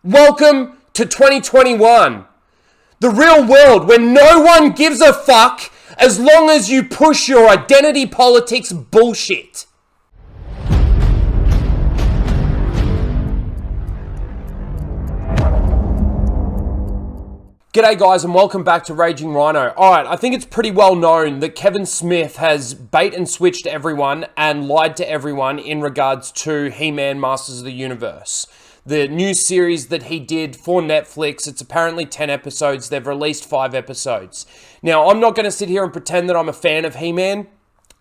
Welcome to 2021. The real world where no one gives a fuck as long as you push your identity politics bullshit. G'day guys and welcome back to Raging Rhino. Alright, I think it's pretty well known that Kevin Smith has bait and switched everyone and lied to everyone in regards to He-Man Masters of the Universe. The new series that he did for Netflix, it's apparently 10 episodes. They've released 5 episodes. Now, I'm not going to sit here and pretend that I'm a fan of He-Man.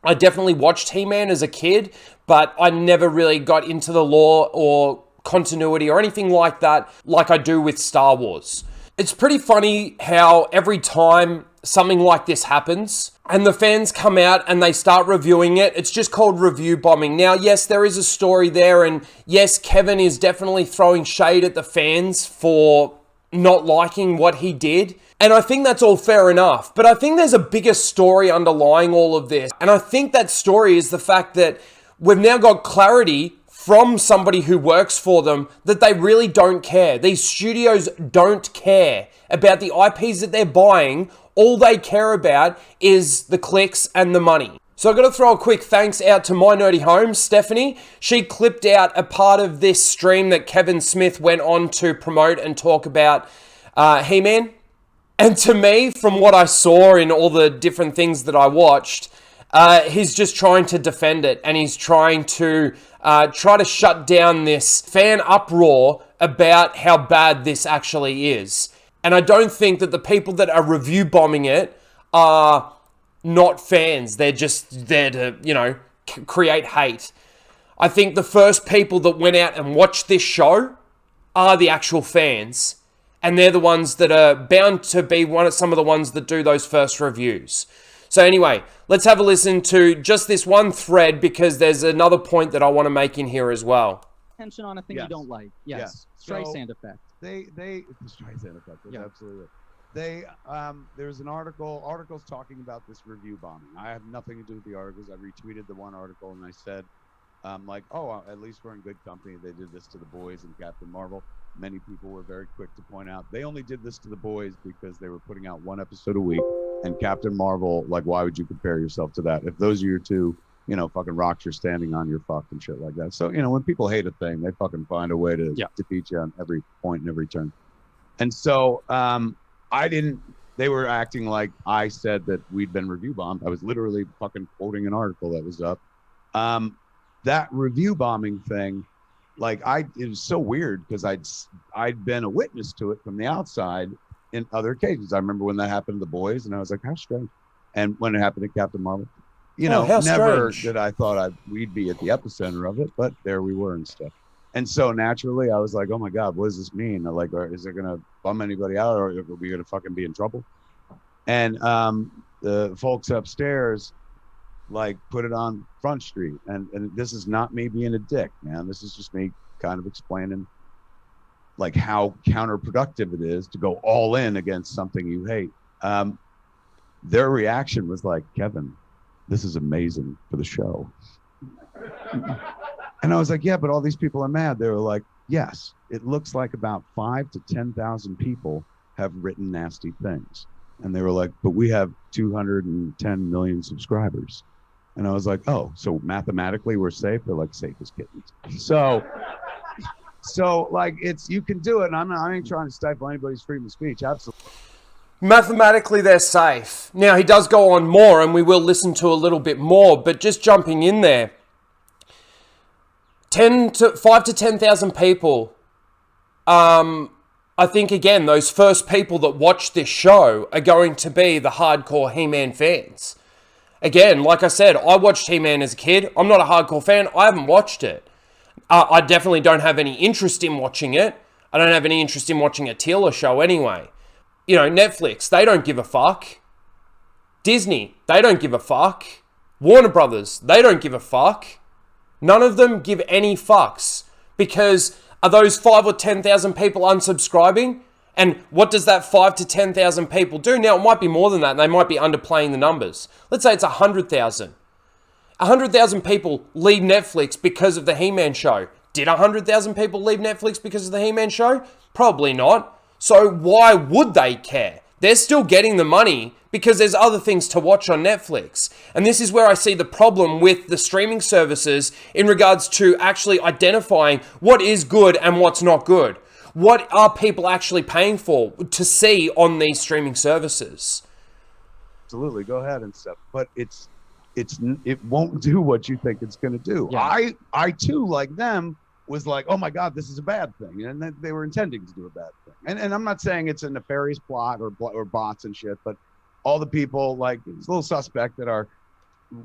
I definitely watched He-Man as a kid, but I never really got into the lore or continuity or anything like that like I do with Star Wars. It's pretty funny how every time something like this happens and the fans come out and they start reviewing it, it's just called review bombing. Now, yes, there is a story there, and yes, Kevin is definitely throwing shade at the fans for not liking what he did. And I think that's all fair enough. But I think there's a bigger story underlying all of this. And I think that story is the fact that we've now got clarity from somebody who works for them that they really don't care. These studios don't care about the IPs that they're buying. All they care about is the clicks and the money. So I've got to throw a quick thanks out to my nerdy home, Stephanie. She clipped out a part of this stream that Kevin Smith went on to promote and talk about He-Man. And to me, from what I saw in all the different things that I watched, he's just trying to defend it, and he's trying to try to shut down this fan uproar about how bad this actually is. And I don't think that the people that are review bombing it are not fans. They're just there to, create hate. I think the first people that went out and watched this show are the actual fans. And they're the ones that are bound to be some of the ones that do those first reviews. So anyway, let's have a listen to just this one thread because there's another point that I want to make in here as well. Attention on a thing you don't like. Yes. Streisand effect. The Streisand effect. Yeah. Absolutely. There's an articles talking about this review bombing. I have nothing to do with the articles. I retweeted the one article and I said, at least we're in good company. They did this to the boys and Captain Marvel. Many people were very quick to point out they only did this to the boys because they were putting out one episode a week. And Captain Marvel, why would you compare yourself to that? If those are your two, fucking rocks you're standing on, you're fucked and shit like that. So, when people hate a thing, they fucking find a way to defeat you on every point and every turn. And so they were acting like I said that we'd been review bombed. I was literally fucking quoting an article that was up. That review bombing thing, it was so weird because I'd been a witness to it from the outside in other occasions. I remember when that happened to the boys, and I was like, how strange. And when it happened to Captain Marvel, never did I thought we'd be at the epicenter of it, but there we were and stuff. And so naturally, I was like, oh my God, what does this mean? Is it going to bum anybody out, or are we going to fucking be in trouble? And the folks upstairs, put it on Front Street. And this is not me being a dick, man. This is just me kind of explaining how counterproductive it is to go all in against something you hate. Their reaction was like, Kevin, this is amazing for the show. And I was like, yeah, but all these people are mad. They were like, yes, it looks like about 5,000 to 10,000 people have written nasty things. And they were like, but we have 210 million subscribers. And I was like, oh, so mathematically we're safe? They're like, safe as kittens. So you can do it, and I ain't trying to stifle anybody's freedom of speech. Absolutely. Mathematically, they're safe. Now, he does go on more, and we will listen to a little bit more, but just jumping in there, 5 to 10,000 people. I think, again, those first people that watch this show are going to be the hardcore He-Man fans. Again, like I said, I watched He-Man as a kid. I'm not a hardcore fan. I haven't watched it. I definitely don't have any interest in watching it. I don't have any interest in watching a Teela show anyway. Netflix, they don't give a fuck. Disney, they don't give a fuck. Warner Brothers, they don't give a fuck. None of them give any fucks. Because are those 5 or 10,000 people unsubscribing? And what does that 5 to 10,000 people do? Now, it might be more than that, and they might be underplaying the numbers. Let's say it's 100,000. 100,000 people leave Netflix because of the He-Man show. Did 100,000 people leave Netflix because of the He-Man show? Probably not. So why would they care? They're still getting the money because there's other things to watch on Netflix. And this is where I see the problem with the streaming services in regards to actually identifying what is good and what's not good. What are people actually paying for to see on these streaming services? Absolutely, go ahead and stuff. But it won't do what you think it's going to do. Yeah. I too, like them, was like, oh my God, this is a bad thing. And they were intending to do a bad thing. And I'm not saying it's a nefarious plot or bots and shit, but all the people, like, it's a little suspect that are,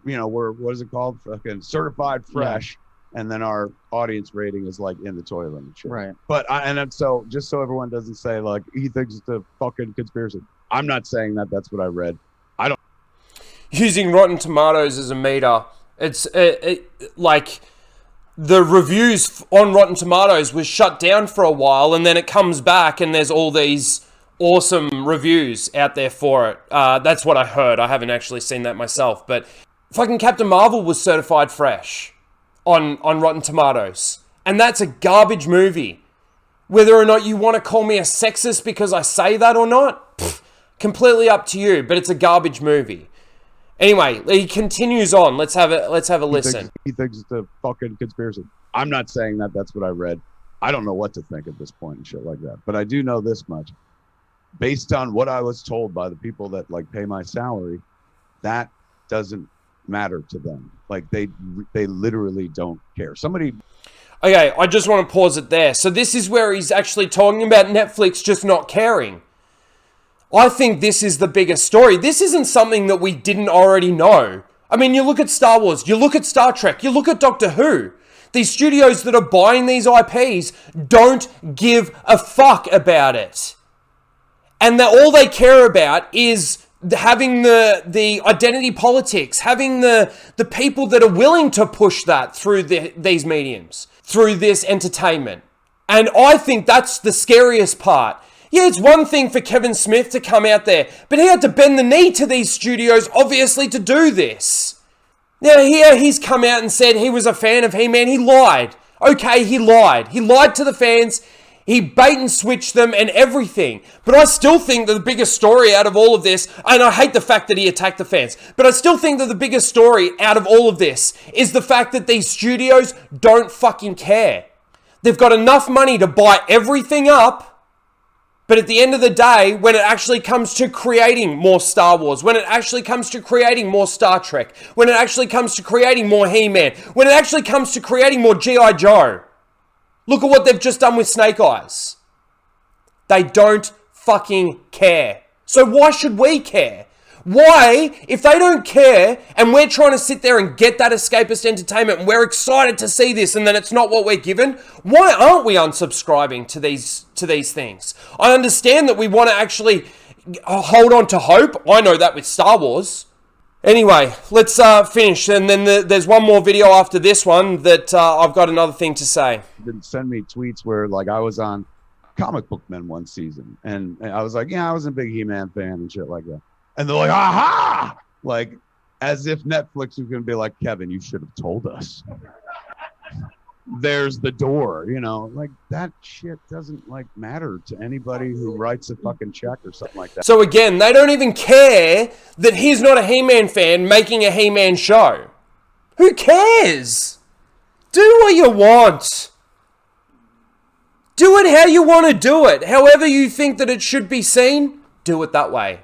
we're, what is it called? Fucking certified fresh. Yeah. And then our audience rating is like in the toilet and shit. Right. But, so just so everyone doesn't say like, he thinks it's a fucking conspiracy. I'm not saying that. That's what I read. I don't. Using Rotten Tomatoes as a meter, it's like the reviews on Rotten Tomatoes was shut down for a while, and then it comes back and there's all these awesome reviews out there for it. That's what I heard. I haven't actually seen that myself, but fucking Captain Marvel was certified fresh on Rotten Tomatoes, and that's a garbage movie. Whether or not you want to call me a sexist because I say that or not, completely up to you, but it's a garbage movie. Anyway, he continues on. Let's have a listen. He thinks it's a fucking conspiracy. I'm not saying that. That's what I read. I don't know what to think at this point and shit like that. But I do know this much. Based on what I was told by the people that like pay my salary, that doesn't matter to them. Like they literally don't care. Somebody. Okay, I just want to pause it there. So this is where he's actually talking about Netflix just not caring. I think this is the biggest story. This isn't something that we didn't already know. I mean, you look at Star Wars, you look at Star Trek, you look at Doctor Who. These studios that are buying these IPs don't give a fuck about it. And that all they care about is having the identity politics, having the people that are willing to push that through these mediums, through this entertainment. And I think that's the scariest part. Yeah, it's one thing for Kevin Smith to come out there, but he had to bend the knee to these studios, obviously, to do this. Now, here he's come out and said he was a fan of He-Man. He lied. Okay, he lied. He lied to the fans. He bait and switched them and everything. But I still think that the biggest story out of all of this, and I hate the fact that he attacked the fans, but I still think that the biggest story out of all of this is the fact that these studios don't fucking care. They've got enough money to buy everything up. But at the end of the day, when it actually comes to creating more Star Wars, when it actually comes to creating more Star Trek, when it actually comes to creating more He-Man, when it actually comes to creating more G.I. Joe, look at what they've just done with Snake Eyes. They don't fucking care. So why should we care? Why, if they don't care and we're trying to sit there and get that escapist entertainment and we're excited to see this and then it's not what we're given, why aren't we unsubscribing to these things? I understand that we want to actually hold on to hope. I know that with Star Wars. Anyway, let's finish. And then there's one more video after this one that I've got another thing to say. Didn't send me tweets where like I was on Comic Book Men one season and I was like, yeah, I was a big He-Man fan and shit like that. And they're like, aha! Like, as if Netflix was going to be like, Kevin, you should have told us. There's the door, like that shit doesn't like matter to anybody who writes a fucking check or something like that. So again, they don't even care that he's not a He-Man fan making a He-Man show. Who cares? Do what you want. Do it how you want to do it. However you think that it should be seen, do it that way.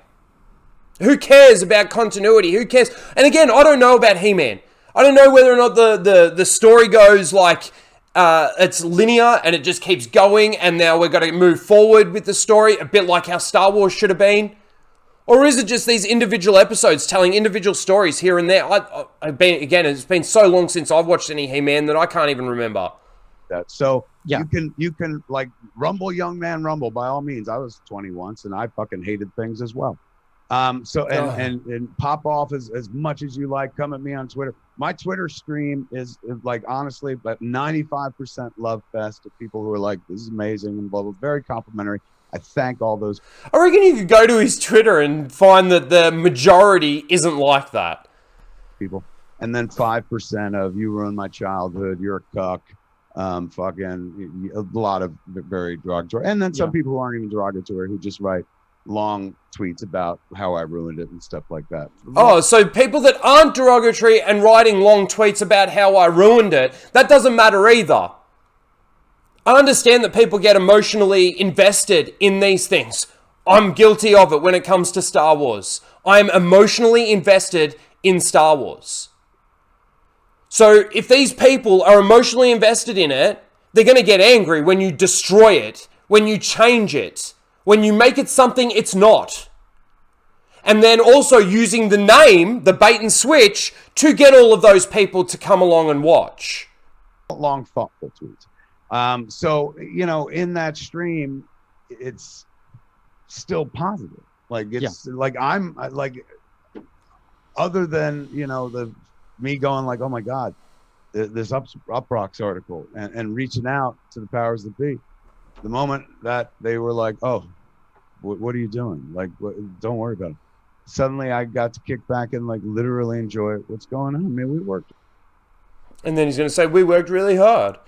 Who cares about continuity? Who cares? And again, I don't know about He-Man. I don't know whether or not the story goes like it's linear and it just keeps going and now we're going to move forward with the story, a bit like how Star Wars should have been. Or is it just these individual episodes telling individual stories here and there? It's been so long since I've watched any He-Man that I can't even remember. So yeah. You can like rumble, young man, rumble by all means. I was 20 once and I fucking hated things as well. And pop off as much as you like. Come at me on Twitter. My Twitter stream is like honestly, but 95% love fest of people who are like, this is amazing and blah blah. Very complimentary. I thank all those. I reckon you could go to his Twitter and find that the majority isn't like that. People, and then 5% of you ruined my childhood. You're a cuck. fucking a lot of very derogatory, and then some people who aren't even derogatory who just write long tweets about how I ruined it and stuff like that. Oh, so people that aren't derogatory and writing long tweets about how I ruined it, that doesn't matter either. I understand that people get emotionally invested in these things. I'm guilty of it when it comes to Star Wars. I'm emotionally invested in Star Wars. So if these people are emotionally invested in it, they're going to get angry when you destroy it, when you change it, when you make it something it's not. And then also using the name, the bait and switch, to get all of those people to come along and watch. Long, thoughtful tweets. So, you know, in that stream, it's still positive. Like, it's like, I'm like, other than, you know, me going like, oh my God, this Uproxx article and reaching out to the powers that be. The moment that they were like, oh, what are you doing? Like, don't worry about it. Suddenly I got to kick back and like literally enjoy what's going on. I mean, we worked. And then he's going to say, we worked really hard.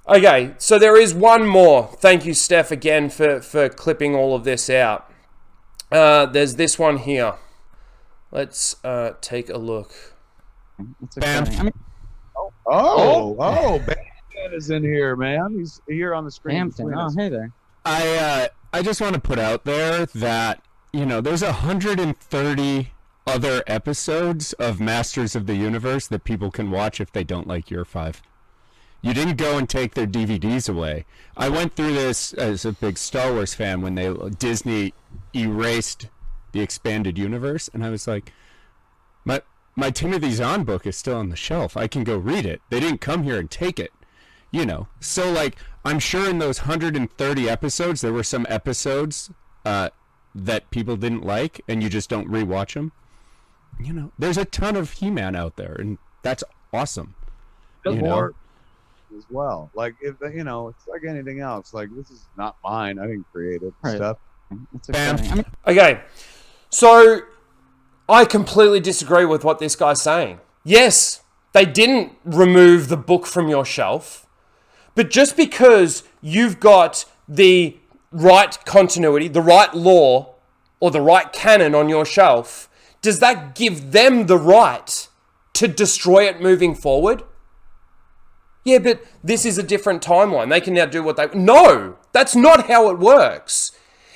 Okay, so there is one more. Thank you, Steph, again for clipping all of this out. There's this one here. Let's take a look. Bam is in here, man. He's here on the screen. Oh, hey there. I just want to put out there that, you know, there's 130 other episodes of Masters of the Universe that people can watch if they don't like your 5. You didn't go and take their DVDs away. I went through this as a big Star Wars fan when Disney erased the expanded universe, and I was like, my Timothy Zahn book is still on the shelf. I can go read it. They didn't come here and take it, you know. So, like, I'm sure in those 130 episodes, there were some episodes that people didn't like, and you just don't rewatch them. You know, there's a ton of He-Man out there, and that's awesome. You know? As well, like, if you know, it's like anything else. Like, this is not mine. I didn't create it. Stuff. Bam. Okay, so I completely disagree with what this guy's saying. Yes, they didn't remove the book from your shelf, but just because you've got the right continuity, the right lore, or the right canon on your shelf, does that give them the right to destroy it moving forward? Yeah, but this is a different timeline. They can now do what they... No, that's not how it works.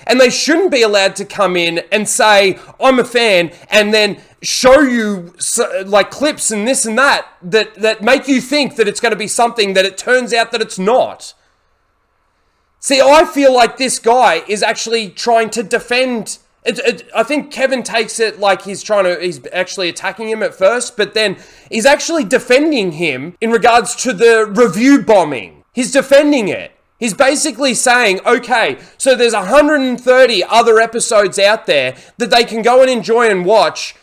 And they shouldn't be allowed to come in and say, I'm a fan, and then show you like clips and this and that make you think that it's going to be something that it turns out that it's not. See, I feel like this guy is actually trying to defend... I think Kevin takes it like he's actually attacking him at first, but then he's actually defending him in regards to the review bombing. He's defending it. He's basically saying, okay, so there's 130 other episodes out there that they can go and enjoy and watch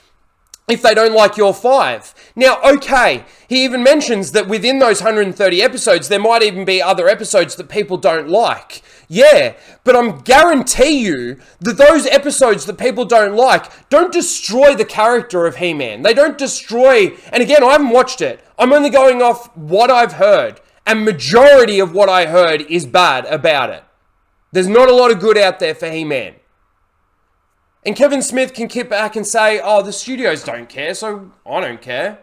if they don't like your 5. Now, okay, he even mentions that within those 130 episodes, there might even be other episodes that people don't like. Yeah, but I'm guarantee you that those episodes that people don't like don't destroy the character of He-Man. They don't destroy, and again, I haven't watched it. I'm only going off what I've heard, and majority of what I heard is bad about it. There's not a lot of good out there for He-Man. And Kevin Smith can kick back and say, oh, the studios don't care, so I don't care.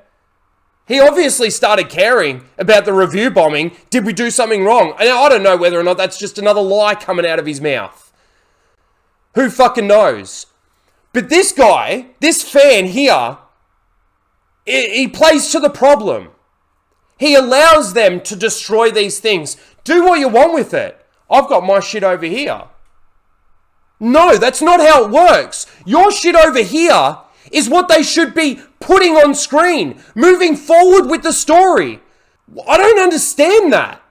He obviously started caring about the review bombing. Did we do something wrong? And I don't know whether or not that's just another lie coming out of his mouth. Who fucking knows? But this guy, this fan here, he plays to the problem. He allows them to destroy these things. Do what you want with it. I've got my shit over here. No, that's not how it works. Your shit over here is what they should be putting on screen, moving forward with the story. I don't understand that.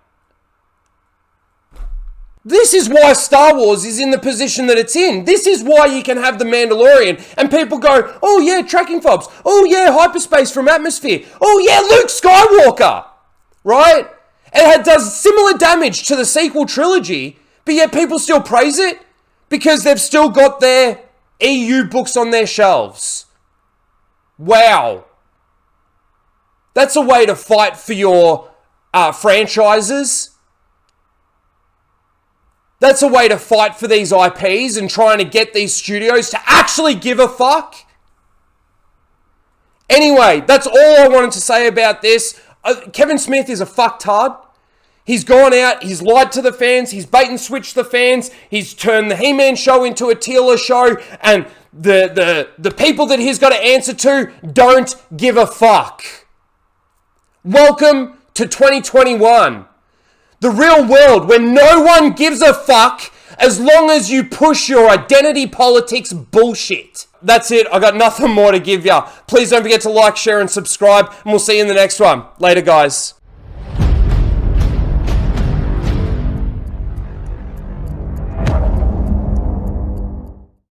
This is why Star Wars is in the position that it's in. This is why you can have The Mandalorian and people go, oh yeah, tracking fobs. Oh yeah, hyperspace from atmosphere. Oh yeah, Luke Skywalker. Right? And it does similar damage to the sequel trilogy, but yet people still praise it because they've still got their EU books on their shelves. Wow. That's a way to fight for your franchises. That's a way to fight for these IPs and trying to get these studios to actually give a fuck. Anyway, that's all I wanted to say about this. Kevin Smith is a fucktard. He's gone out, he's lied to the fans, he's bait and switched the fans, he's turned the He-Man show into a Teela show, and the people that he's got to answer to don't give a fuck. Welcome to 2021. The real world where no one gives a fuck as long as you push your identity politics bullshit. That's it. I got nothing more to give ya. Please don't forget to like, share, and subscribe, and we'll see you in the next one. Later, guys.